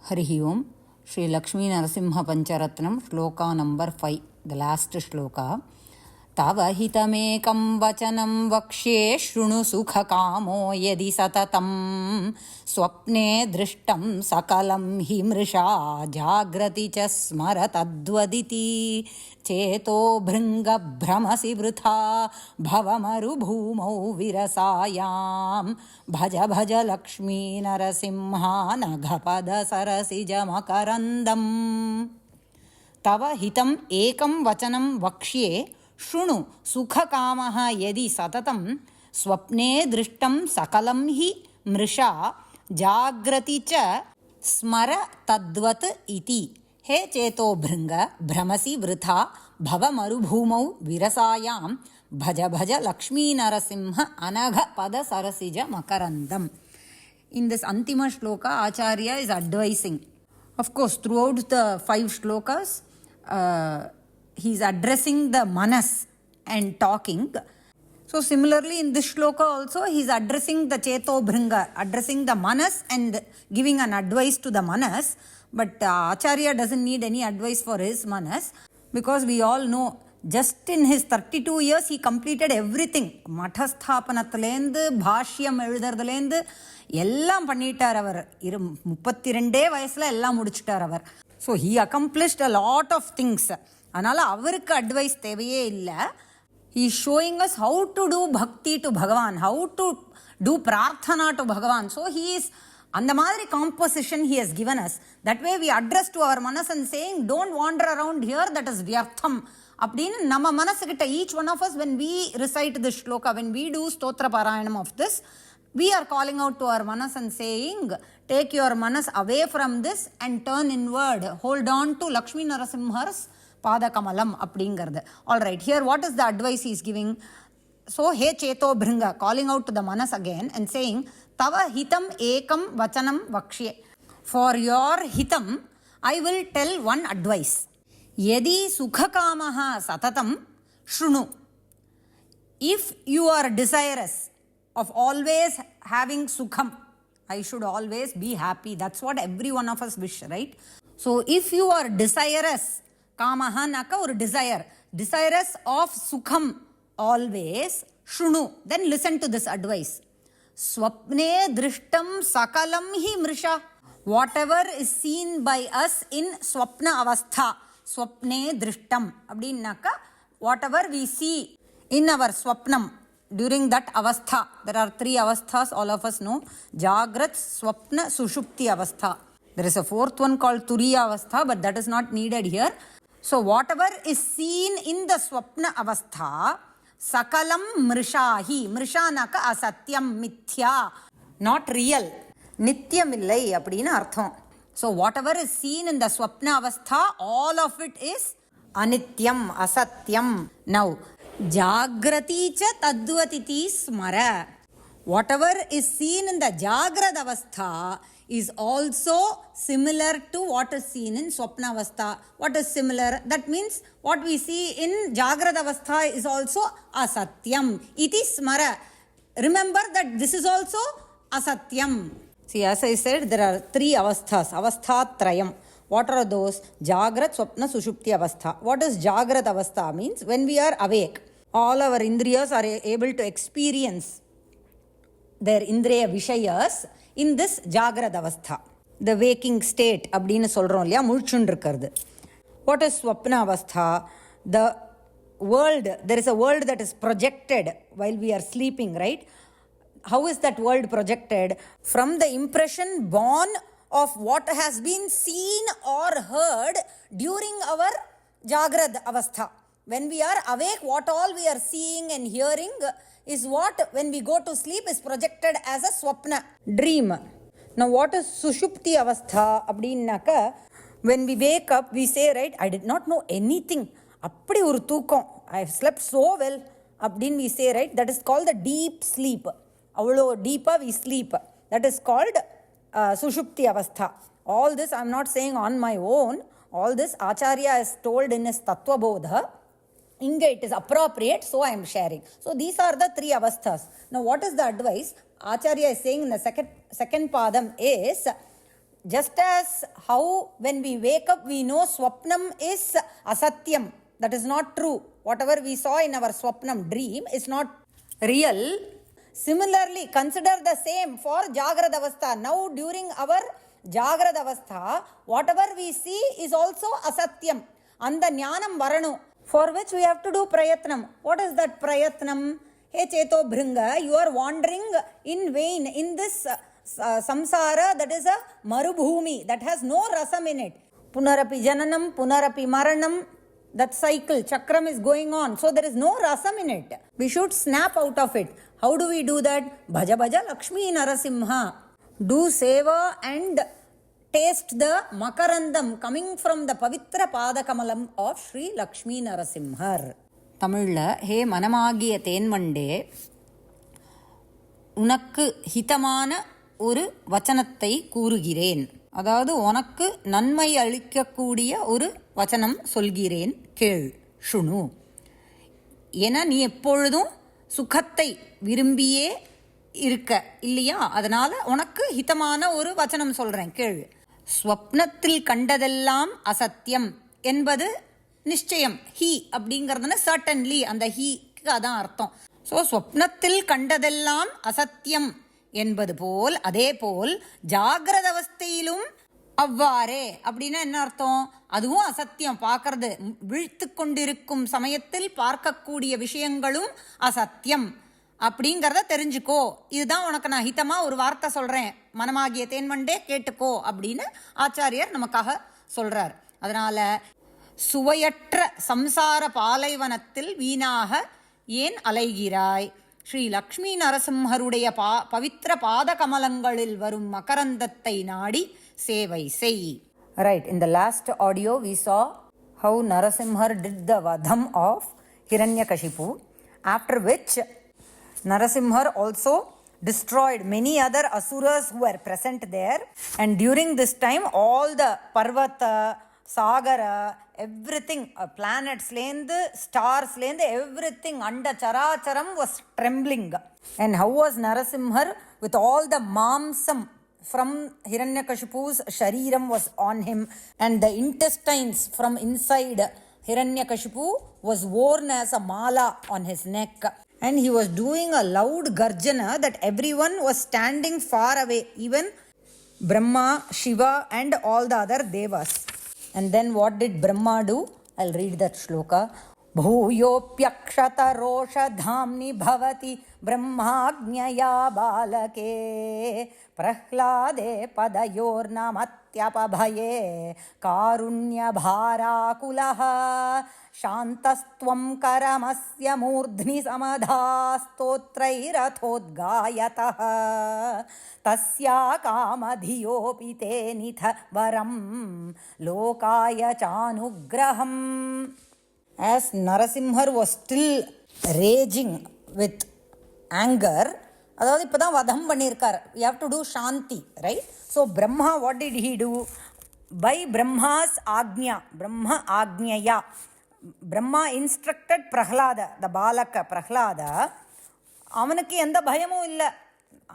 Harihi Om. Sri Lakshminarasimha Pancharatnam, shloka number 5, the last shloka. Tava hitamekam vachanam vakshe shrunu sukha kamo yadi satatam swapne drishtam sakalam hi mrisha jagrati cha smara tadvaditi cheto bhringa bhramasi vrutha bhavamaru bhumau virasayam bhaja bhaja Lakshminarasimha naghapada sarasija makarandam. Tava hitam ekam vachanam vakshe शृणु सुखकामः यदि सततं स्वप्ने दृष्टं सकलं हि मृषा जाग्रति च स्मर तद्वत् इति हे चेतो भृंग भ्रमसि वृथा भवमरुभूमौ विरसायां भज भज लक्ष्मीनरसिंह अनघ पद सरसिज मकरन्दम्. In this Antima Shloka, Acharya is advising. Of course, throughout the 5 shlokas, he is addressing the manas and talking. So similarly in this shloka also he is addressing the cheto bhringa, addressing the manas and giving an advice to the manas. But Acharya doesn't need any advice for his manas, because we all know just in his 32 years he completed everything. Mathasthapanathalendu, bhashyam எழுதுறதுலேந்து எல்லாம் பண்ணிட்டார் அவர். 32 வயசுல எல்லாம் முடிச்சிட்டார் அவர். So he accomplished a lot of things. அதனால் அவருக்கு advice தேவையே இல்லை. He is showing us how to do bhakti to Bhagavan, how to do prarthana to Bhagavan. So he is, அந்த மாதிரி composition he has given us. That way we address to our manas and saying, don't wander around here, that is vyartham. அப்படின்னு நம்ம மனசுக்கிட்ட, each one of us, when we recite this shloka, when we do stotra parayanam of this, we are calling out to our manas and saying, take your manas away from this and turn inward. Hold on to Lakshminarasimha's Padakamalam அப்படிங்கிறது. Alright, here what is the advice he is giving? So, he cheto bhringa, calling out to the manas again and saying, tava hitam ekam vachanam vakshe. For your hitam, I will tell one advice. Yadi sukhakamaha satatam shrunu. If you are desirous of always having sukham, I should always be happy. That's what every one of us wish, right? So, if you are desirous, Kamaha naka or desire, desirous of sukham always, shrunu, then listen to this advice. Swapne drishtam sakalam hi mrisha. Whatever is seen by us in swapna avastha, swapne drishtam, abdinnaka, whatever we see in our swapnam during that avastha. There are 3 avasthas, all of us know: Jagrat, Swapna, Sushupti avastha. There is a 4th one called Turiya avastha, but that is not needed here. So whatever is seen in the swapna avastha, sakalam mrishahi. Mrishanaka asatyam, mithya, not real. Nityam illai appadina artham. So whatever is seen in the swapna avastha, all of it is anityam, asatyam. Now, jagrati cha tadvatiti smara. Whatever is seen in the jagrad avastha is also similar to what is seen in swapna avastha. What is similar? That means what we see in jagrad avastha is also asatyam. Iti smara. Remember that this is also asatyam. See, as I said, there are 3 avasthas. Avastha trayam. What are those? Jagrat, Swapna, Sushupti avastha. What is Jagrat avastha? Means when we are awake, all our indriyas are able to experience their indriya vishayas in this Jagrad avastha. The waking state, அப்படின்னு சொல்கிறோம் இல்லையா, முழிச்சுன்னு இருக்கிறது. What is Swapna avastha? The world, there is a world that is projected while we are sleeping, right? How is that world projected? From the impression born of what has been seen or heard during our Jagrad avastha. When we are awake, what all we are seeing and hearing is what, when we go to sleep, is projected as a swapna, dream. Now, what is Sushupti avastha? Abdinnaka, when we wake up, we say, right, I did not know anything. Appadi oru thookom. I have slept so well. Abdin we say, right, that is called the deep sleep. Avlo deepa we sleep. That is called Sushupti avastha. All this I am not saying on my own. All this Acharya has told in his Tattva Bodha. Inga it is appropriate, so I am sharing. So these are the 3 avasthas. Now what is the advice? Acharya is saying in the second padam is, Just as how when we wake up we know swapnam is asatyam, that is not true. Whatever we saw in our swapnam dream is not real. Similarly, consider the same for Jagrad Avastha. Now during our Jagrad Avastha, whatever we see is also asatyam. Anda jnanam varanu, for which we have to do prayatnam. What is that prayatnam? Hey Cheto Bhringa, you are wandering in vain in this samsara, that is a marubhumi that has no rasam in it. Punarapi jananam, punarapi maranam, that cycle, chakram is going on. So there is no rasam in it. We should snap out of it. How do we do that? Bhaja bhaja Lakshminarasimha. Do seva and taste the makarandam coming from the pavitra padakamalam of Sri Lakshminarasimhar. தமிழில் ஹே மனமாகிய தேன்வண்டே, உனக்கு ஹிதமான ஒரு வச்சனத்தை கூறுகிறேன். அதாவது உனக்கு நன்மை அளிக்கக்கூடிய ஒரு வச்சனம் சொல்கிறேன், கேள், ஷுணு. ஏன்னா நீ எப்பொழுதும் சுகத்தை விரும்பியே இருக்க இல்லையா, அதனால உனக்கு ஹிதமான ஒரு வச்சனம் சொல்கிறேன், கேள். ஸ்வப்னத்தில் கண்டதெல்லாம் அசத்தியம் என்பது நிச்சயம். ஹி அப்படிங்கிறதுனா சர்டன்லி, அந்த ஹீக்கு அதான் அர்த்தம். ஸோ ஸ்வப்னத்தில் கண்டதெல்லாம் அசத்தியம் என்பது போல், அதே போல் ஜாகிரத அவஸ்தையிலும் அவ்வாறே. அப்படின்னா என்ன அர்த்தம்? அதுவும் அசத்தியம். பார்க்கறது, விழித்து கொண்டிருக்கும் சமயத்தில் பார்க்கக்கூடிய விஷயங்களும் அசத்தியம் அப்படிங்கிறத தெரிஞ்சுக்கோ. இதுதான் உனக்கு நான் ஹிதமாக ஒரு வார்த்தை சொல்கிறேன், மனமாகிய தேன்வண்டே கேட்டுக்கோ அப்படின்னு ஆச்சாரியர் நமக்காக சொல்கிறார். அதனால் சுவையற்ற சம்சார பாலைவனத்தில் வீணாக ஏன் அலைகிறாய்? ஸ்ரீ லக்ஷ்மி நரசிம்ஹருடைய பவித்திர பாத கமலங்களில் வரும் மகரந்தத்தை நாடி சேவை செய். Right, in the last audio we saw how Narasimhar did the vadham of Hiranyakashipu, after which Narasimhar also destroyed many other asuras who were present there. And during this time all the Parvata, Sagara, everything, planets lende, stars lende, everything under Characharam was trembling. And how was Narasimhar? With all the mamsam from Hiranyakashipu's shariram was on him, and the intestines from inside Hiranyakashipu was worn as a mala on his neck. And he was doing a loud garjana that everyone was standing far away, even Brahma, Shiva and all the other devas. And then what did Brahma do? I'll read that shloka. Bhuyopyakshata rosha dhamni bhavati brahmagnaya balake prahlade padayornamatyapabhaye karunya bharakulaha shantastvam karamasya murdhni samadha stotrairathotgayataha tasya kamadhiyopite nitha varam lokaya chanugraham. As Narasimhar was still raging with anger, அதாவது இப்போ தான் வதம் பண்ணியிருக்கார், we have to do shanti, right? So Brahma, what did he do? By Brahma's agnya, Brahma agnyaya, Brahma instructed Prahlada, the balaka Prahlada. அவனுக்கு எந்த பயமும் இல்லை,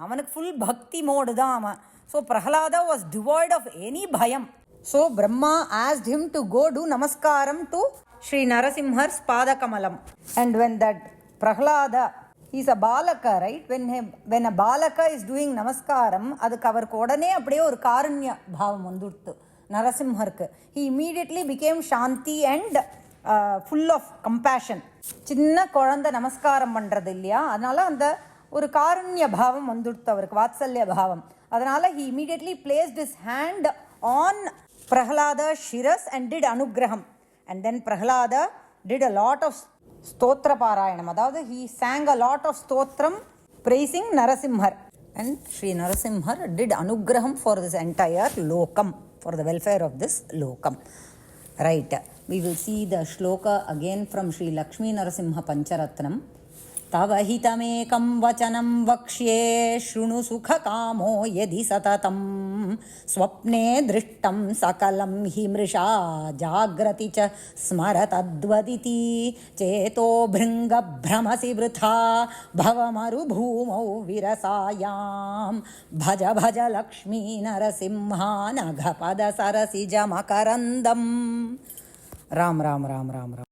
அவனுக்கு ஃபுல் பக்தி மோடு தான் அவன். So Prahlada was devoid of any bhayam. So Brahma asked him to go do namaskaram to Sri Narasimhar's padakamalam. And when that Prahlada, he is a balaka, right? When a balaka is doing namaskaram, adukku avarku odane அப்படியே ஒரு காருண்ய பாவம் வந்துடுத்து நரசிம்ஹருக்கு. He immediately became shanti and full of compassion. சின்ன குழந்தை நமஸ்காரம் பண்ணுறது இல்லையா, அதனால அந்த ஒரு காருண்ய பாவம் வந்துடுத்து அவருக்கு, வாத்சல்ய பாவம். அதனால he immediately placed his hand on Prahlada's shiras and did anugraham. And then Prahlada did a lot of stotra parayanam, அதாவது he sang a lot of stotram praising Narasimhar. And Sri Narasimhar did anugraham for this entire lokam, for the welfare of this lokam. Right, we will see the shloka again from Sri Lakshminarasimha Pancharatnam. तव हितमेकं वचनं वक्ष्ये शृणु सुखकामो यदि सततं स्वप्ने दृष्टं सकलं हि मृषा जाग्रति च स्मर तद्वदिति चेतो भृङ्गभ्रमसि वृथा भवमरुभूमौ विरसायां भज भज लक्ष्मीनरसिंहानघपदसरसिजमकरन्दम्. राम राम राम राम राम.